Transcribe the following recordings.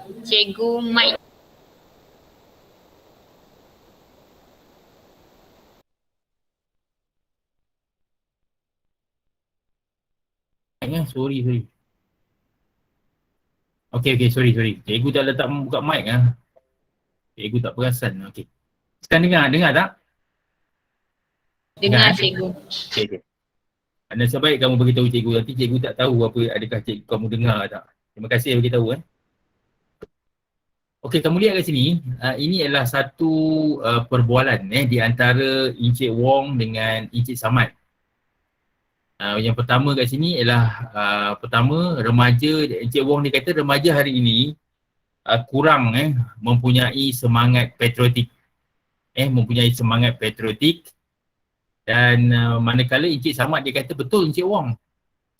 Cikgu Mike. Sorry. Okey, sorry. Cikgu tak letak buka mic ah. Cikgu tak perasan. Okey. Sekarang dengar tak? Dengar cikgu. Okey. Nasib baik kamu beritahu cikgu, nanti cikgu tak tahu apa adakah cikgu kamu dengar tak. Terima kasih beritahu Okey, kamu lihat kat sini, ini adalah satu perbualan di antara Encik Wong dengan Encik Samad. Yang pertama kat sini ialah pertama remaja, Encik Wong dia kata remaja hari ini kurang mempunyai semangat patriotik. Mempunyai semangat patriotik dan manakala Encik Samad dia kata betul Encik Wong.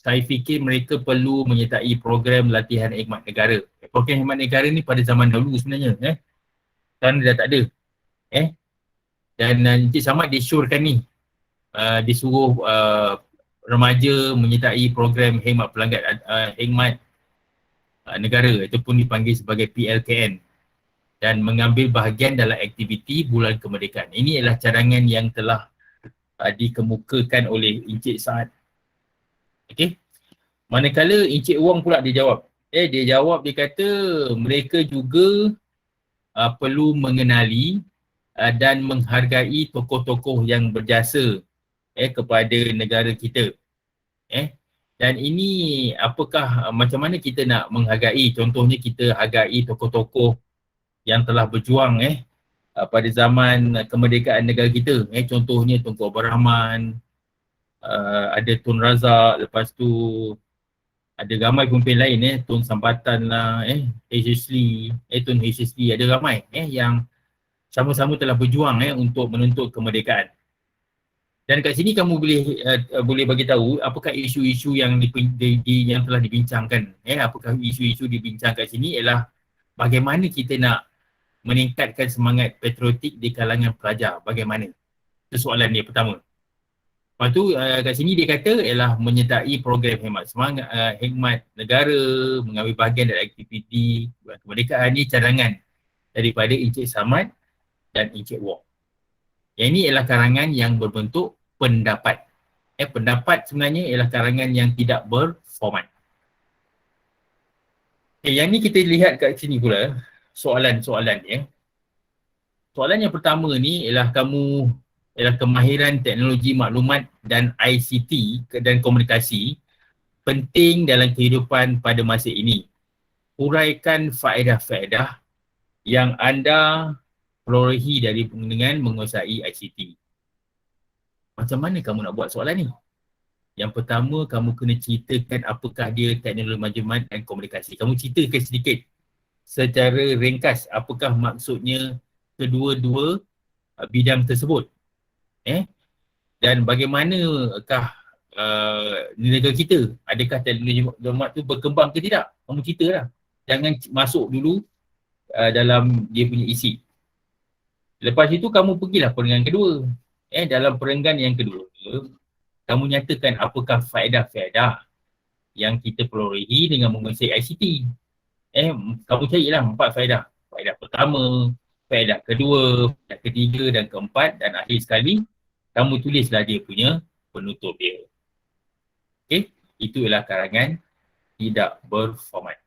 Saya fikir mereka perlu menyertai program latihan khidmat negara. Program khidmat negara ni pada zaman dahulu sebenarnya. Sekarang dah tak ada. Dan Encik Samad disyorkan ni. Disuruh remaja menyertai program khidmat pelanggan khidmat negara ataupun dipanggil sebagai PLKN dan mengambil bahagian dalam aktiviti Bulan Kemerdekaan. Ini adalah cadangan yang telah dikemukakan oleh Encik Saad. Okey. Manakala Encik Wong pula dia jawab. Dia jawab, dia kata mereka juga perlu mengenali dan menghargai tokoh-tokoh yang berjasa kepada negara kita. Dan ini apakah macam mana kita nak menghargai? Contohnya kita hargai tokoh-tokoh yang telah berjuang pada zaman kemerdekaan negara kita. Contohnya Tunku Abdul Rahman, ada Tun Razak, lepas tu ada ramai pemimpin lain Tun Sambatan lah, H.H. Tun H.H. Lee, ada ramai yang sama-sama telah berjuang untuk menuntut kemerdekaan. Dan kat sini kamu boleh bagi tahu apakah isu-isu yang yang telah dibincangkan. Apakah isu-isu dibincangkan kat sini ialah bagaimana kita nak meningkatkan semangat patriotik di kalangan pelajar. Bagaimana? Itu soalan dia pertama. Lepas tu kat sini dia kata ialah menyertai program khidmat negara, mengambil bahagian dalam aktiviti kemerdekaan. Ni cadangan daripada Encik Samad dan Encik Wong. Yang ini ialah karangan yang berbentuk pendapat. Pendapat sebenarnya ialah karangan yang tidak berformat. Yang ni kita lihat kat sini pula soalan-soalan dia. Soalan yang pertama ni ialah kemahiran teknologi maklumat dan ICT dan komunikasi penting dalam kehidupan pada masa ini. Uraikan faedah-faedah yang anda perolehi dengan menguasai ICT. Macam mana kamu nak buat soalan ni? Yang pertama, kamu kena ceritakan apakah dia teknologi maklumat dan komunikasi. Kamu ceritakan sedikit secara ringkas apakah maksudnya kedua-dua bidang tersebut. Dan bagaimanakah negara kita, adakah teknologi maklumat tu berkembang ke tidak? Kamu ceritalah. Jangan masuk dulu dalam dia punya isi. Lepas itu kamu pergilah perenggan kedua. Dalam perenggan yang kedua, kamu nyatakan apakah faedah-faedah yang kita perolehi dengan menguasai ICT. Kamu carilah 4 faedah. Faedah pertama, faedah kedua, faedah ketiga dan keempat, dan akhir sekali kamu tulislah dia punya penutup dia. Okey, itu ialah karangan tidak berformat.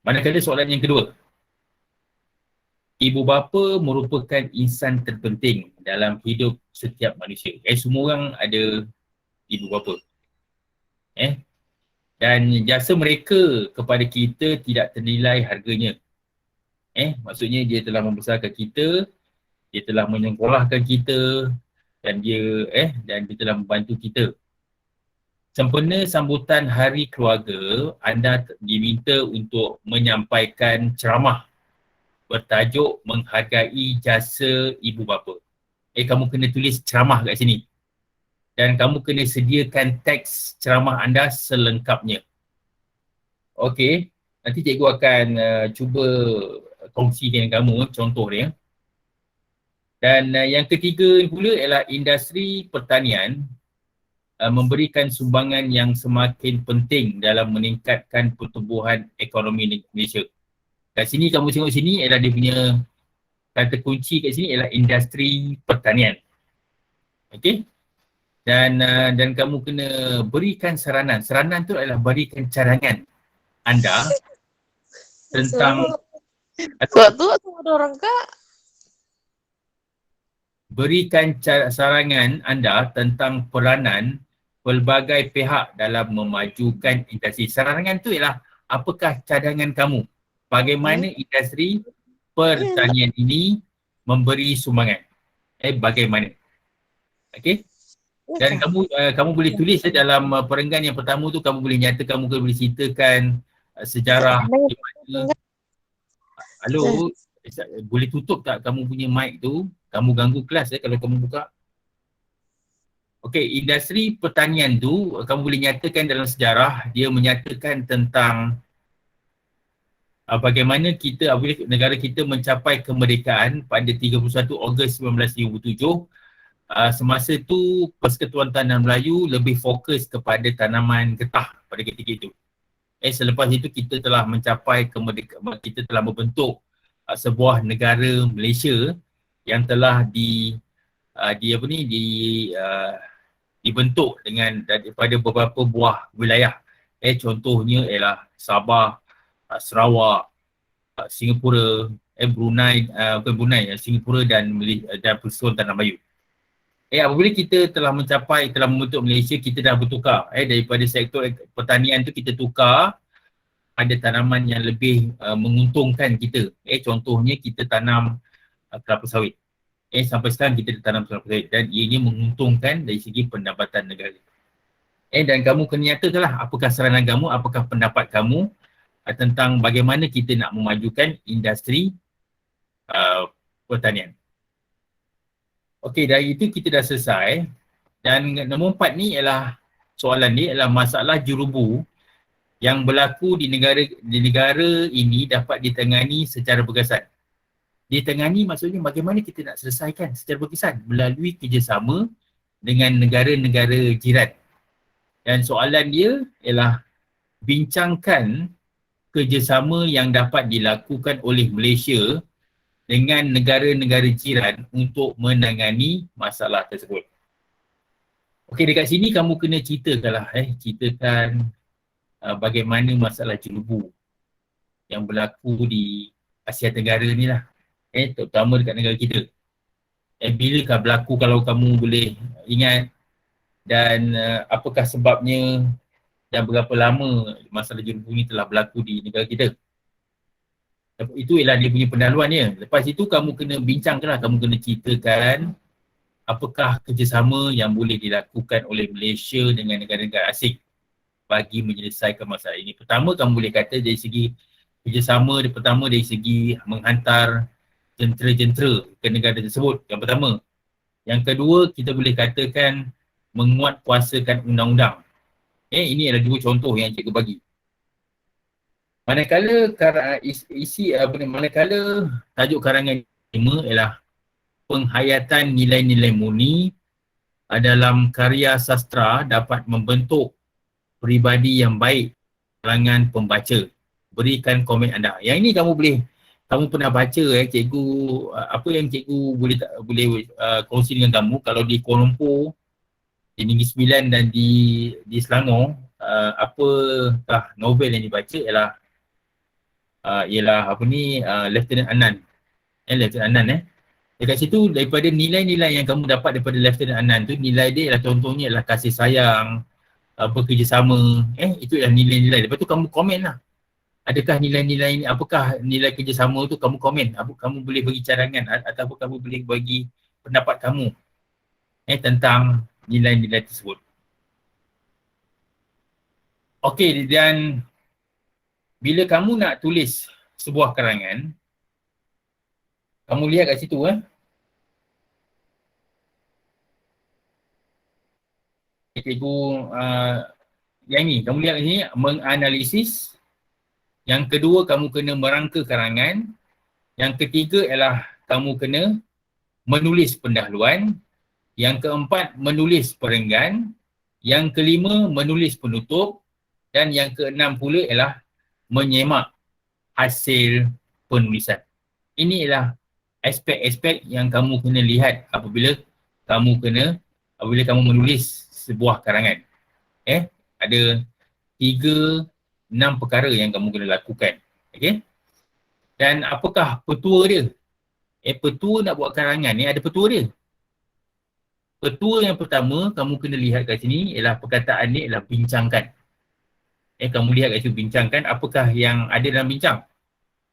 Manakala soalan yang kedua, ibu bapa merupakan insan terpenting dalam hidup setiap manusia. Semua orang ada ibu bapa. Dan jasa mereka kepada kita tidak ternilai harganya. Maksudnya dia telah membesarkan kita, dia telah menyekolahkan kita dan dia telah membantu kita. Sempena sambutan Hari Keluarga, anda diminta untuk menyampaikan ceramah bertajuk menghargai jasa ibu bapa. Kamu kena tulis ceramah kat sini. Dan kamu kena sediakan teks ceramah anda selengkapnya. Okey, nanti cikgu akan cuba kongsi dengan kamu contoh dia. Dan yang ketiga pula ialah industri pertanian memberikan sumbangan yang semakin penting dalam meningkatkan pertumbuhan ekonomi Malaysia. Kat sini kamu tengok sini ialah dia punya kata kunci kat sini ialah industri pertanian. Okey? Dan kamu kena berikan saranan. Saranan tu adalah berikan cadangan anda tentang Kok tu ada orang kak? berikan sarangan anda tentang peranan pelbagai pihak dalam memajukan industri. Sarangan tu ialah apakah cadangan kamu? Bagaimana industri pertanian ini memberi sumbangan? Bagaimana? Okey? Dan kamu boleh tulis dalam perenggan yang pertama tu, kamu boleh nyatakan, kamu boleh ceritakan sejarah di mana. Halo, boleh tutup tak kamu punya mic tu? Kamu ganggu kelas kalau kamu buka. Okey, industri pertanian tu kamu boleh nyatakan dalam sejarah, dia menyatakan tentang bagaimana kita, apabila negara kita mencapai kemerdekaan pada 31 Ogos 1957. Semasa tu Persekutuan Tanah Melayu lebih fokus kepada tanaman getah pada ketika itu. Selepas itu kita telah mencapai kemerdekaan, kita telah membentuk sebuah negara Malaysia yang telah dibentuk dengan daripada beberapa buah wilayah. Contohnya ialah Sabah, Sarawak, Singapura, Brunei, bukan Brunei, Singapura dan Persekutuan Tanah Melayu. Apabila kita telah membentuk Malaysia, kita dah bertukar daripada sektor pertanian tu kita tukar pada tanaman yang lebih menguntungkan kita. Contohnya kita tanam kelapa sawit. Sampai sekarang kita tanam kelapa sawit dan ianya menguntungkan dari segi pendapatan negara. Dan kamu kena nyatakanlah apakah saranan kamu, apakah pendapat kamu tentang bagaimana kita nak memajukan industri pertanian. Okey, dari itu kita dah selesai. Dan nombor 4 ni ialah soalan ni ialah masalah jurubu yang berlaku di negara ini dapat ditangani secara berkesan. Ditangani maksudnya bagaimana kita nak selesaikan secara berkesan melalui kerjasama dengan negara-negara jiran. Dan soalan dia ialah bincangkan kerjasama yang dapat dilakukan oleh Malaysia dengan negara-negara jiran untuk menangani masalah tersebut. Okey, dekat sini kamu kena ceritakan bagaimana masalah jerubu yang berlaku di Asia Tenggara ni lah. Terutama dekat negara kita. Bilakah berlaku kalau kamu boleh ingat, dan apakah sebabnya dan berapa lama masalah jerubu ni telah berlaku di negara kita. Itu ialah dia punya pendahuluan dia. Lepas itu kamu kena bincangkanlah, kamu kena ceritakan apakah kerjasama yang boleh dilakukan oleh Malaysia dengan negara-negara asing bagi menyelesaikan masalah ini. Pertama, kamu boleh kata dari segi kerjasama, pertama dari segi menghantar jentera-jentera ke negara tersebut, yang pertama. Yang kedua, kita boleh katakan menguatkuasakan undang-undang. Ini adalah dua contoh yang cikgu bagi. Manakala tajuk karangan 5 ialah penghayatan nilai-nilai murni dalam karya sastra dapat membentuk peribadi yang baik kalangan pembaca. Berikan komen anda. Yang ini kamu pernah baca cikgu, apa yang cikgu boleh kongsi dengan kamu kalau di Kuala Lumpur, di Negeri Sembilan dan di Selangor, apakah novel yang dibaca ialah Lieutenant Anan. Lieutenant Anan dekat situ, daripada nilai-nilai yang kamu dapat daripada Lieutenant Anan tu, nilai dia ialah contohnya ialah kasih sayang, bekerjasama, itu ialah nilai-nilai. Lepas tu kamu komen lah. Adakah nilai-nilai ini, apakah nilai kerjasama tu, kamu komen. Kamu boleh bagi cadangan ataupun kamu boleh bagi pendapat kamu tentang nilai-nilai tersebut. Okey, dan bila kamu nak tulis sebuah karangan, kamu lihat kat situ cikgu yang ni, kamu lihat kat sini menganalisis. Yang kedua, kamu kena merangka karangan. Yang ketiga ialah kamu kena menulis pendahuluan. Yang keempat, menulis perenggan. Yang kelima, menulis penutup. Dan yang keenam pula ialah menyemak hasil penulisan. Ini ialah aspek-aspek yang kamu kena lihat apabila kamu menulis sebuah karangan. Ada 6 perkara yang kamu kena lakukan. Okey? Dan apakah petua dia? Petua nak buat karangan ni ada petua dia. Petua yang pertama kamu kena lihat kat sini ialah perkataan ni ialah bincangkan. Kamu lihat kat situ bincangkan apakah yang ada dalam bincang.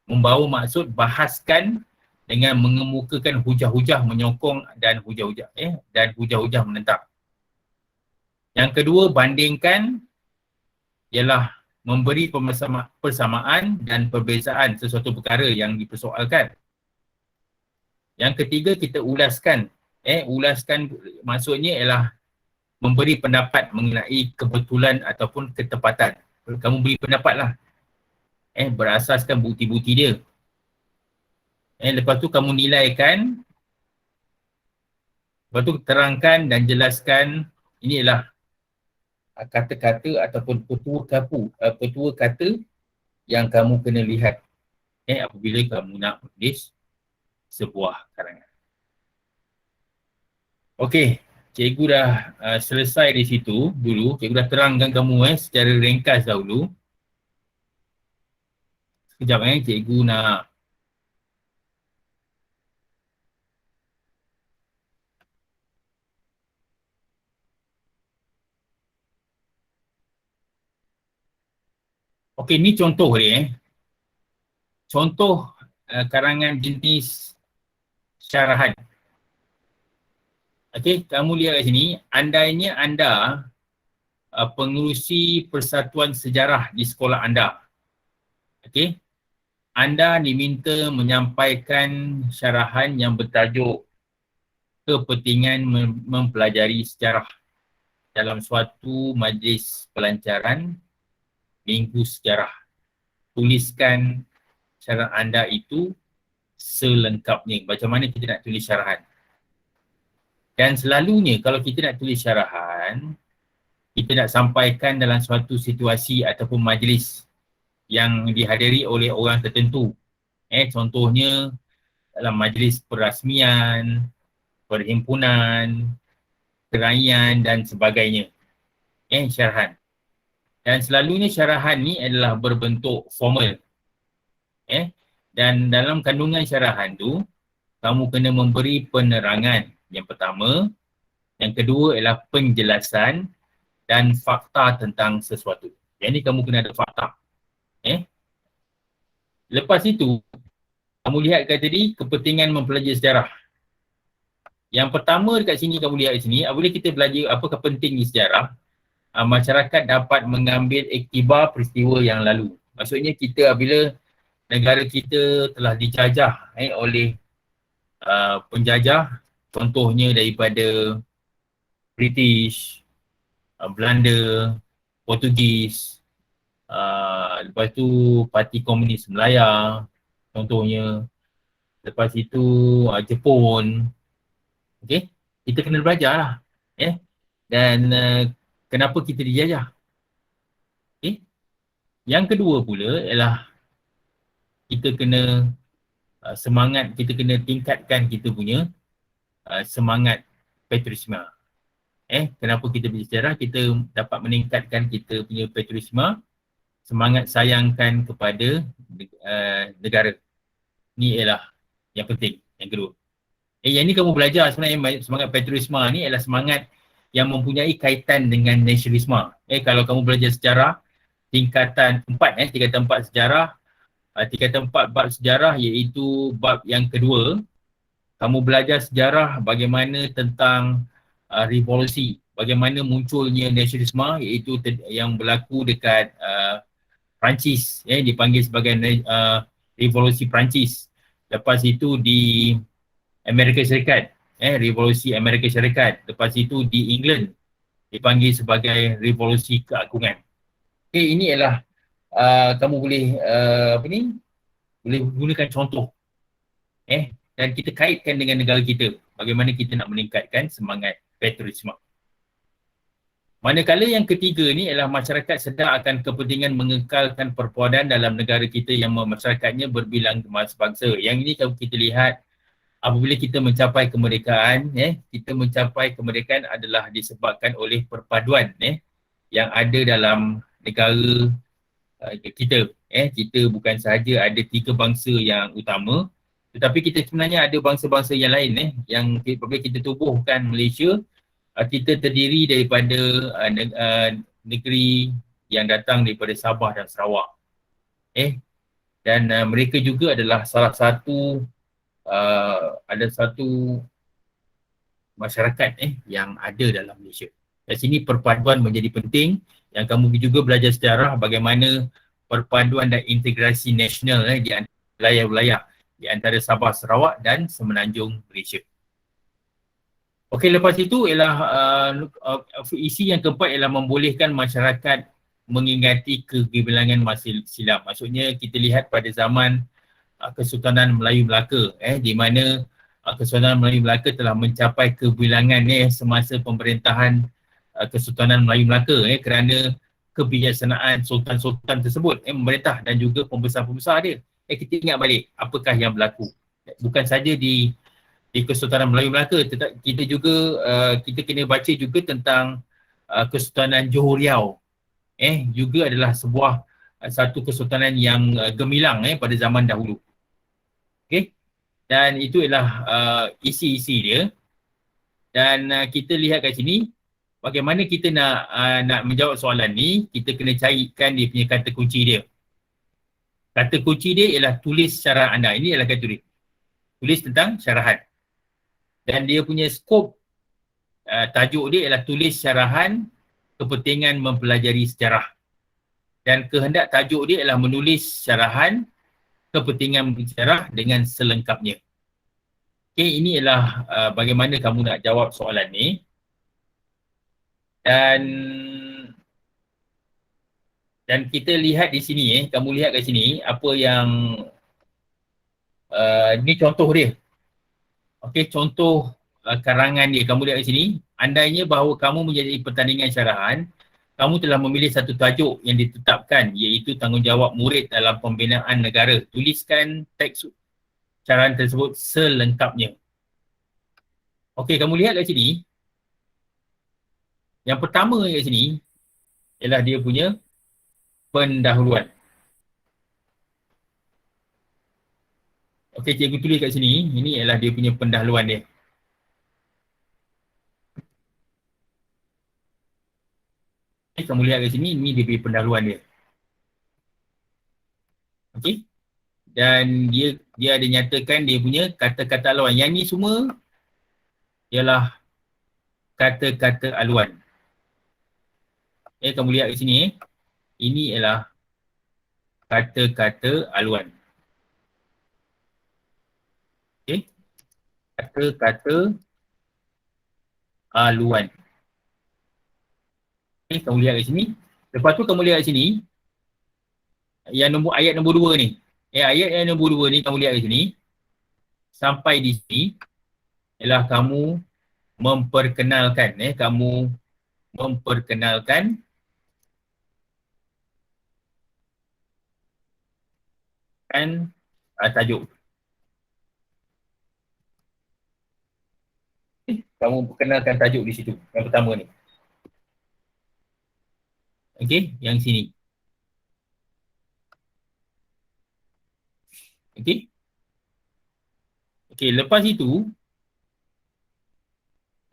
Membawa maksud bahaskan dengan mengemukakan hujah-hujah menyokong dan hujah-hujah menentang. Yang kedua, bandingkan ialah memberi persamaan dan perbezaan sesuatu perkara yang dipersoalkan. Yang ketiga, kita ulaskan. Ulaskan maksudnya ialah memberi pendapat mengenai kebetulan ataupun ketepatan. Kamu beri pendapat lah. Berasaskan bukti-bukti dia. Lepas tu kamu nilaikan. Lepas tu terangkan dan jelaskan. Ini ialah kata-kata ataupun petua kata yang kamu kena lihat apabila kamu nak menulis sebuah karangan. Okey, cikgu dah selesai di situ dulu. Cikgu dah terangkan kamu secara ringkas dahulu. Sekejap cikgu nak okey, ni contoh dia Contoh karangan jenis syarahan. Okey, kamu lihat kat sini, andainya anda pengerusi persatuan sejarah di sekolah anda. Okey, anda diminta menyampaikan syarahan yang bertajuk kepentingan mempelajari sejarah dalam suatu majlis pelancaran minggu sejarah. Tuliskan syarahan anda itu selengkapnya. Macam mana kita nak tulis syarahan? Dan selalunya kalau kita nak tulis syarahan, kita nak sampaikan dalam suatu situasi ataupun majlis yang dihadiri oleh orang tertentu. Contohnya dalam majlis perasmian, perhimpunan, kerajaan dan sebagainya. Syarahan. Dan selalunya syarahan ni adalah berbentuk formal. Dan dalam kandungan syarahan tu, kamu kena memberi penerangan. Yang pertama, yang kedua ialah penjelasan dan fakta tentang sesuatu. Yang ni kamu kena ada fakta. Lepas itu, kamu lihat kat tadi kepentingan mempelajari sejarah. Yang pertama dekat sini kamu lihat di sini, apabila kita belajar apakah penting sejarah, masyarakat dapat mengambil iktibar peristiwa yang lalu. Maksudnya kita apabila negara kita telah dijajah oleh penjajah, contohnya daripada British, Belanda, Portugis, lepas tu Parti Komunis Melaya, contohnya, lepas itu Jepun. Okey, kita kena belajar lah. Dan kenapa kita dijajah. Okey. Yang kedua pula ialah kita kena kita kena tingkatkan kita punya semangat patriotisme. Kenapa kita bersejarah? Kita dapat meningkatkan kita punya patriotisme, semangat sayangkan kepada negara. Ni ialah yang penting, yang kedua. Yang ni kamu belajar sebenarnya semangat patriotisme ni ialah semangat yang mempunyai kaitan dengan nasionalisme. Kalau kamu belajar sejarah, tingkatan 4, tingkatan 4 sejarah, tingkatan 4 bab sejarah iaitu bab yang kedua, kamu belajar sejarah bagaimana tentang revolusi, bagaimana munculnya nasionalisme iaitu yang berlaku dekat Perancis, dipanggil sebagai revolusi Perancis. Lepas itu di Amerika Syarikat, revolusi Amerika Syarikat. Lepas itu di England dipanggil sebagai revolusi keagungan. Ini ialah kamu boleh boleh gunakan contoh. Dan kita kaitkan dengan negara kita. Bagaimana kita nak meningkatkan semangat patriotisme. Manakala yang ketiga ni ialah masyarakat sedar akan kepentingan mengekalkan perpaduan dalam negara kita yang masyarakatnya berbilang bangsa. Yang ini kalau kita lihat apabila kita mencapai kemerdekaan, kita mencapai kemerdekaan adalah disebabkan oleh perpaduan yang ada dalam negara kita. Kita bukan sahaja ada tiga bangsa yang utama, tetapi kita sebenarnya ada bangsa-bangsa yang lain yang apabila kita tubuhkan Malaysia, kita terdiri daripada negeri yang datang daripada Sabah dan Sarawak. Dan mereka juga adalah salah satu ada satu masyarakat yang ada dalam Malaysia. Dari sini perpaduan menjadi penting, yang kamu juga belajar sejarah bagaimana perpaduan dan integrasi nasional di antara wilayah-wilayah di antara Sabah, Sarawak dan Semenanjung Malaysia. Okey, lepas itu ialah isi yang keempat ialah membolehkan masyarakat mengingati kegebilangan masa silam. Maksudnya kita lihat pada zaman Kesultanan Melayu Melaka di mana Kesultanan Melayu Melaka telah mencapai kebilangan semasa pemerintahan Kesultanan Melayu Melaka kerana kebijaksanaan sultan-sultan tersebut memerintah dan juga pembesar-pembesar dia. Kita ingat balik apakah yang berlaku. Bukan saja di Kesultanan Melayu Melaka, tetapi kita juga kita kena baca juga tentang Kesultanan Johor Riau. Juga adalah sebuah satu kesultanan yang gemilang pada zaman dahulu. Okey. Dan itu ialah isi-isi dia. Dan kita lihat kat sini bagaimana kita nak menjawab soalan ni, kita kena carikan dia punya kata kunci dia. Kata kunci dia ialah tulis syarahan anda. Ini ialah kata tulis. Tulis tentang syarahan. Dan dia punya skop tajuk dia ialah tulis syarahan kepentingan mempelajari sejarah. Dan kehendak tajuk dia ialah menulis syarahan kepentingan bersejarah dengan selengkapnya. Okey, ini ialah bagaimana kamu nak jawab soalan ni. Dan kita lihat di sini, kamu lihat kat sini apa yang ni contoh dia. Okey, contoh karangan dia, kamu lihat di sini. Andainya bahawa kamu menjadi pertandingan syarahan, kamu telah memilih satu tajuk yang ditetapkan iaitu tanggungjawab murid dalam pembinaan negara. Tuliskan teks syarahan tersebut selengkapnya. Okey, kamu lihat kat sini. Yang pertama kat sini ialah dia punya pendahuluan. Okey, cikgu tulis kat sini. Ini ialah dia punya pendahuluan dia. Kamu lihat kat sini, ini dia punya pendahuluan dia. Okey. Dan dia ada nyatakan dia punya kata-kata aluan. Yang ni semua ialah kata-kata aluan. Kamu lihat kat sini. Ini ialah kata-kata aluan. Okey. Kata-kata aluan. Okay, kamu lihat kat sini. Lepas tu kamu lihat kat sini. Yang ayat nombor 2 ni. Ayat yang nombor 2 ni kamu lihat kat sini. Sampai di sini. Ialah kamu memperkenalkan. Kamu memperkenalkan tajuk. Kamu perkenalkan tajuk di situ. Yang pertama ni. Okey, yang sini. Okey. Okey, lepas itu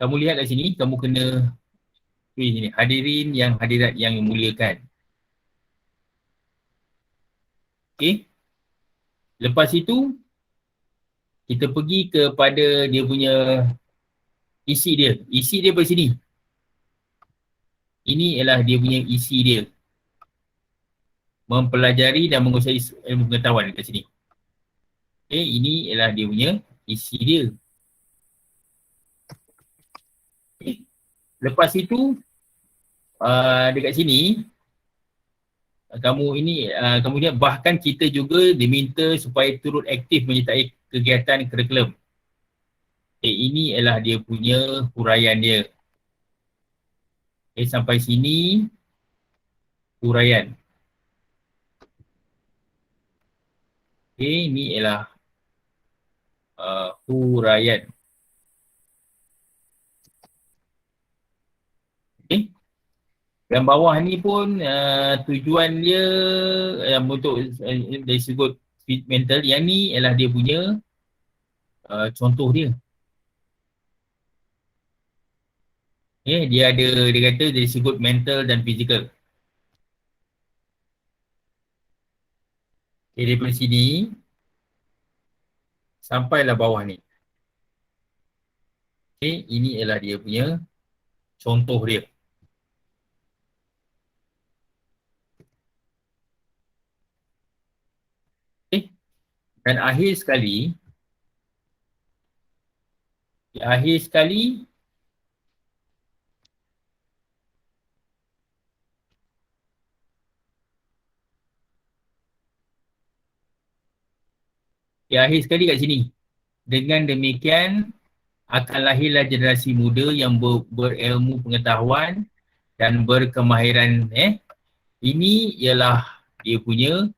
kamu lihat kat sini, kamu kena tulis sini, hadirin yang hadirat yang memuliakan. Okey. Lepas itu kita pergi kepada dia punya isi dia. Isi dia pada sini. Ini ialah dia punya isi dia. Mempelajari dan menguasai ilmu pengetahuan kat sini. Okey, ini ialah dia punya isi dia. Okay. Lepas itu dekat sini kamu lihat bahkan kita juga diminta supaya turut aktif menyertai kegiatan kurikulum. Ini ialah dia punya huraian dia. Sampai sini huraian. Ini ialah huraian. Dan bawah ni pun tujuan dia untuk dari sudut mental. Yang ni ialah dia punya contoh dia. Dia ada, dia kata dari sudut mental dan fizikal. Daripada sini sampailah bawah ni. Ini ialah dia punya contoh dia. Dan akhir sekali kat sini. Dengan demikian akan lahirlah generasi muda yang berilmu pengetahuan dan berkemahiran. Ini ialah dia punya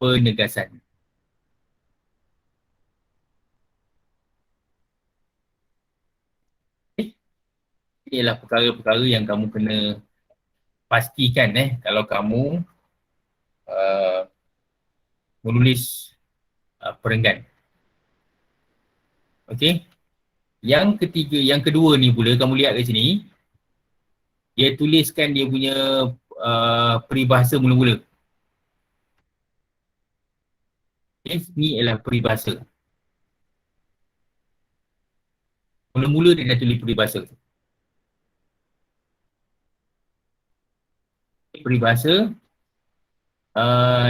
penegasan. Ini ialah perkara-perkara yang kamu kena pastikan kalau kamu menulis perenggan. Okey. Yang kedua ni pula kamu lihat kat sini, dia tuliskan dia punya peribahasa mula-mula. Ni ialah peribahasa. Mula-mula dia dah tulis peribahasa. Peribahasa.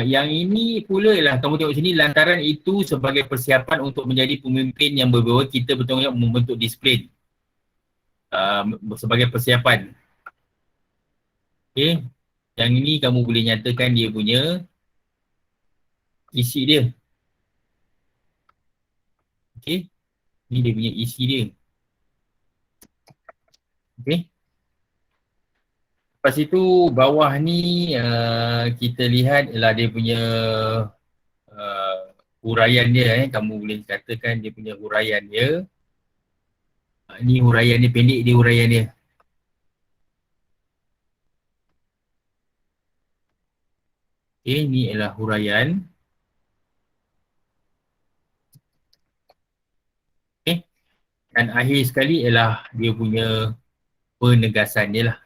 Yang ini pula lah kamu tengok sini, lantaran itu sebagai persiapan untuk menjadi pemimpin yang berwibawa, kita bertanggungjawab membentuk disiplin sebagai persiapan. Okey, yang ini kamu boleh nyatakan dia punya isi dia. Okey, ni dia punya isi dia. Okey. Lepas itu bawah ni kita lihat ialah dia punya huraian dia. Kamu boleh katakan dia punya huraian dia. Ni huraian dia, pendek dia huraian dia. Okey, ni ialah huraian. Okey. Dan akhir sekali ialah dia punya penegasan dia lah.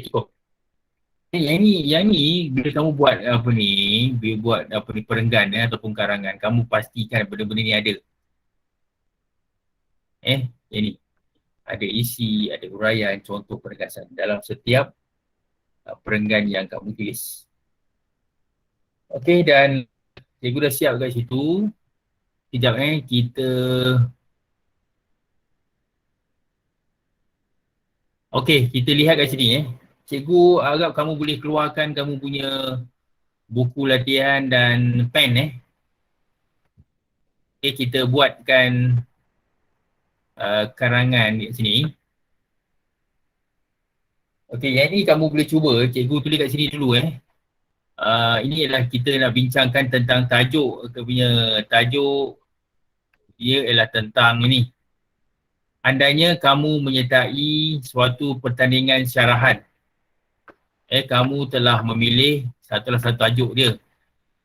Cukup. Yang ni bila kamu buat perenggan ataupun karangan, kamu pastikan benda-benda ni ada. Yang ni ada isi, ada huraian, contoh penegasan dalam setiap perenggan yang kamu tulis. Okey, dan cikgu dah siap kat situ. Sekejap kita okey, kita lihat kat sini Cikgu harap kamu boleh keluarkan kamu punya buku latihan dan pen Okey, kita buatkan karangan kat sini. Okey, yang ni kamu boleh cuba, cikgu tulis kat sini dulu ini ialah kita nak bincangkan tentang tajuk dia ialah tentang ini. Andainya kamu menyertai suatu pertandingan syarahan. Kamu telah memilih salah satu tajuk dia.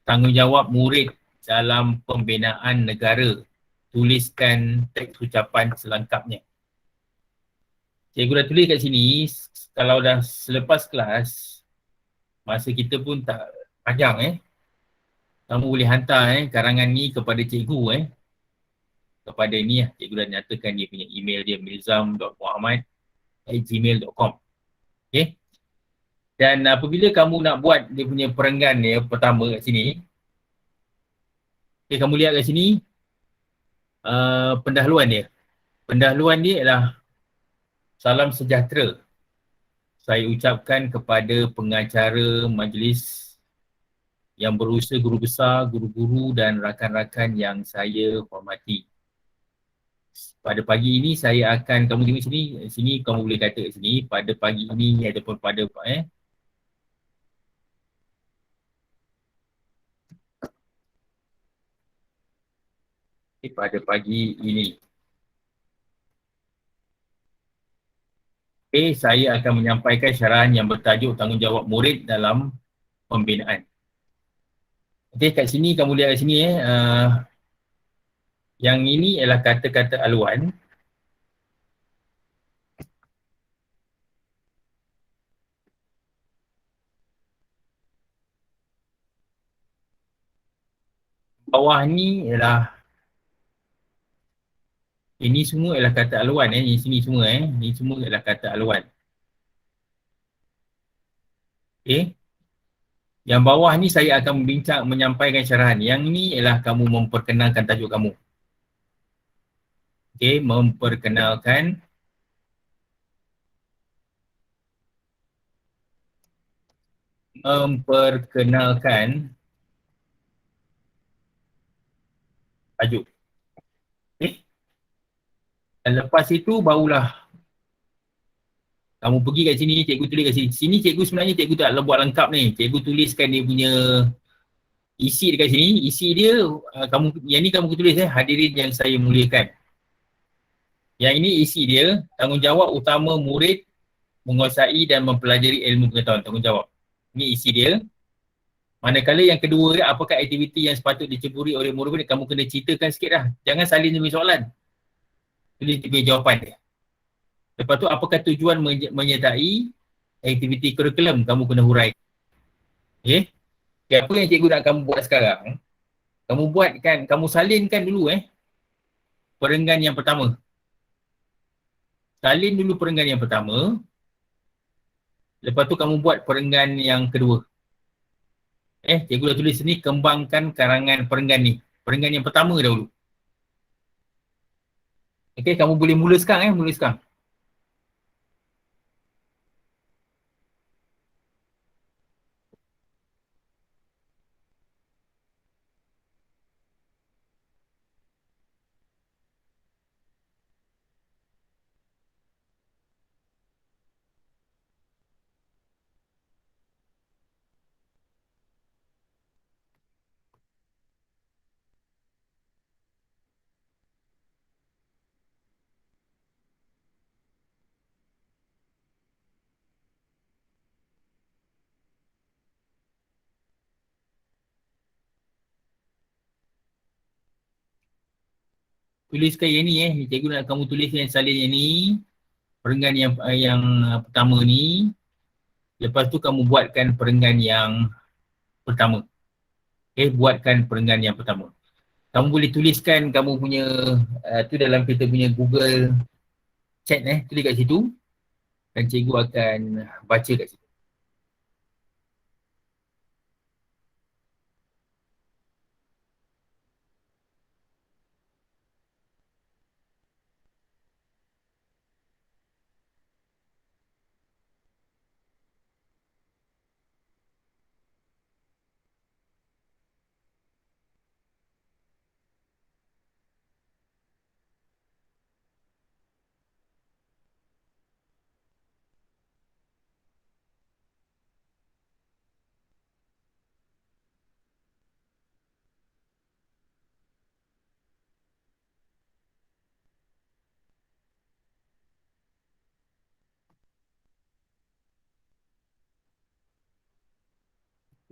Tanggungjawab murid dalam pembinaan negara. Tuliskan teks ucapan selengkapnya. Cikgu dah tulis kat sini, kalau dah selepas kelas, masa kita pun tak panjang kamu boleh hantar karangan ni kepada cikgu kepada ni cikgu dah nyatakan dia punya email dia milzam.muhammad@gmail.com. Okay. Dan apabila kamu nak buat dia punya perenggan dia pertama kat sini, kamu lihat kat sini pendahuluan dia. Pendahuluan ni ialah salam sejahtera. Saya ucapkan kepada pengacara majlis yang berusaha, guru besar, guru-guru dan rakan-rakan yang saya hormati. Pada pagi ini saya akan, kamu tengok sini, sini kamu boleh kata kat sini, pada pagi ini ataupun pada pada pagi ini. Saya akan menyampaikan syarahan yang bertajuk tanggungjawab murid dalam pembinaan. Kat sini kamu lihat kat sini yang ini ialah kata-kata aluan. Bawah ni ialah, ini semua ialah kata aluan ini sini semua ini semua ialah kata aluan. Yang bawah ni saya akan membincang, menyampaikan syarahan. Yang ni ialah kamu memperkenalkan tajuk kamu. Memperkenalkan tajuk. Dan lepas itu barulah kamu pergi kat sini, cikgu tulis kat sini. Sini cikgu sebenarnya cikgu tak buat lengkap ni. Cikgu tuliskan dia punya isi dekat sini. Isi dia, yang ni kamu tulis hadirin yang saya muliakan. Yang ini isi dia, tanggungjawab utama murid menguasai dan mempelajari ilmu pengetahuan. Tanggungjawab. Ini isi dia. Manakala yang kedua, apakah aktiviti yang sepatut diceburi oleh murid, kamu kena ceritakan sikit dah. Jangan salin demi soalan. Tulis dia punya jawapan dia. Lepas tu, apakah tujuan menyertai aktiviti kurikulum, kamu kena hurai. Okay? Apa yang cikgu nak kamu buat sekarang, kamu buatkan, kamu salinkan dulu perenggan yang pertama. Salin dulu perenggan yang pertama. Lepas tu kamu buat perenggan yang kedua. Cikgu dah tulis ni, kembangkan karangan perenggan ni. Perenggan yang pertama dahulu. Okay, kamu boleh mula sekarang mula sekarang. Tuliskan yang ni cikgu nak kamu tulis yang salin yang ni. Perenggan yang pertama ni. Lepas tu kamu buatkan perenggan yang pertama. Buatkan perenggan yang pertama. Kamu boleh tuliskan kamu punya tu dalam kita punya Google chat tulis kat situ dan cikgu akan baca kat situ.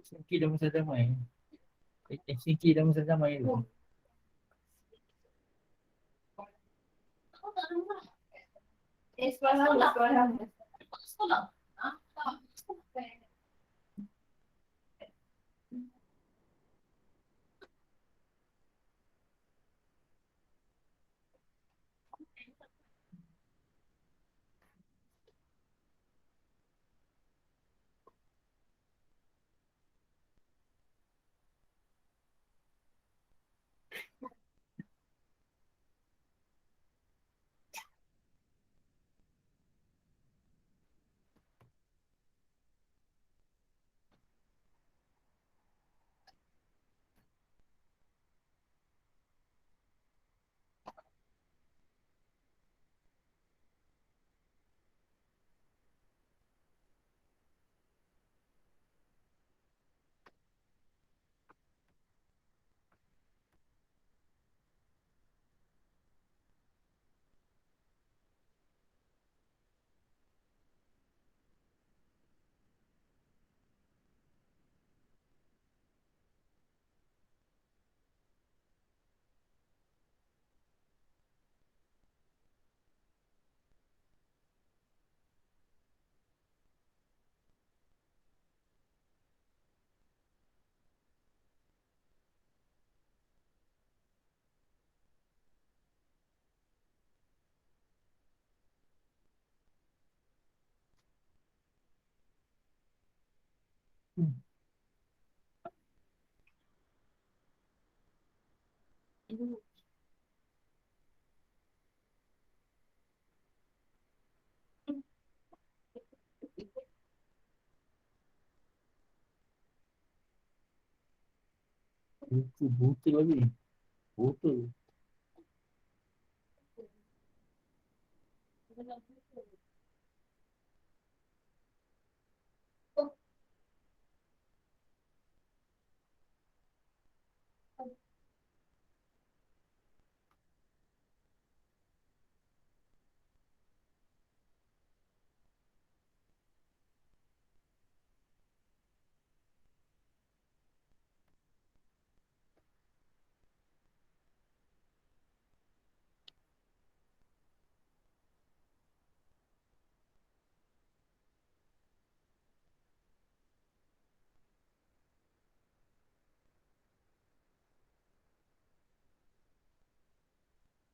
Sikit dah masa damai. Sikit dah masa damai tu. Sekolah. Buta lagi. Buta.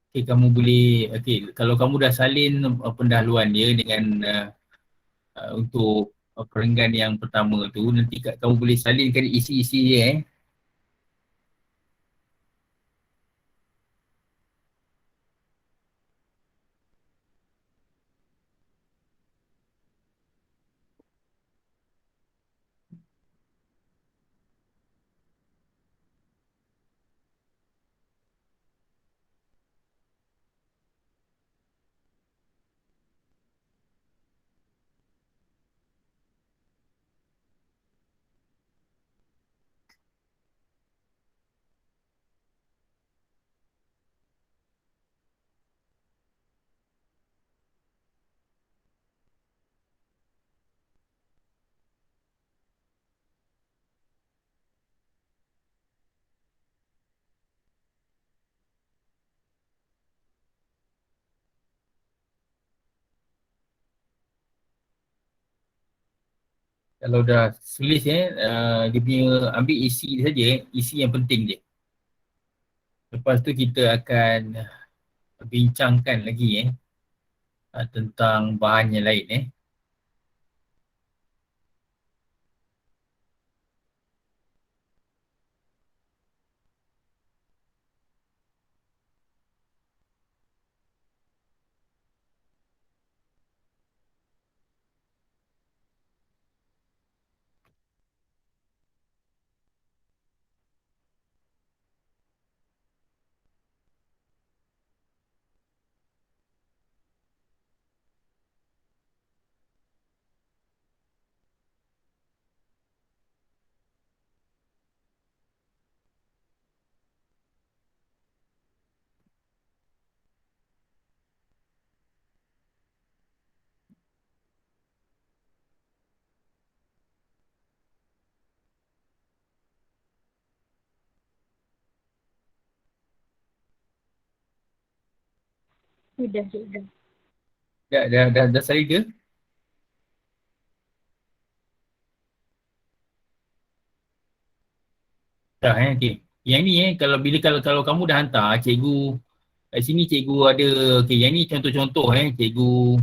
Okay, kamu boleh, okay, kalau kamu dah salin pendahuluan dia dengan untuk perenggan yang pertama tu, nanti kamu boleh salinkan isi-isi dia Kalau dah tulis dia punya ambil isi dia saja, isi yang penting dia. Lepas tu kita akan bincangkan lagi tentang bahan yang lain Sudah, sudah. Dah salin ke? Dah okay. Yang ni kalau kalau kamu dah hantar, cikgu kat sini cikgu ada, okay, yang ni contoh-contoh cikgu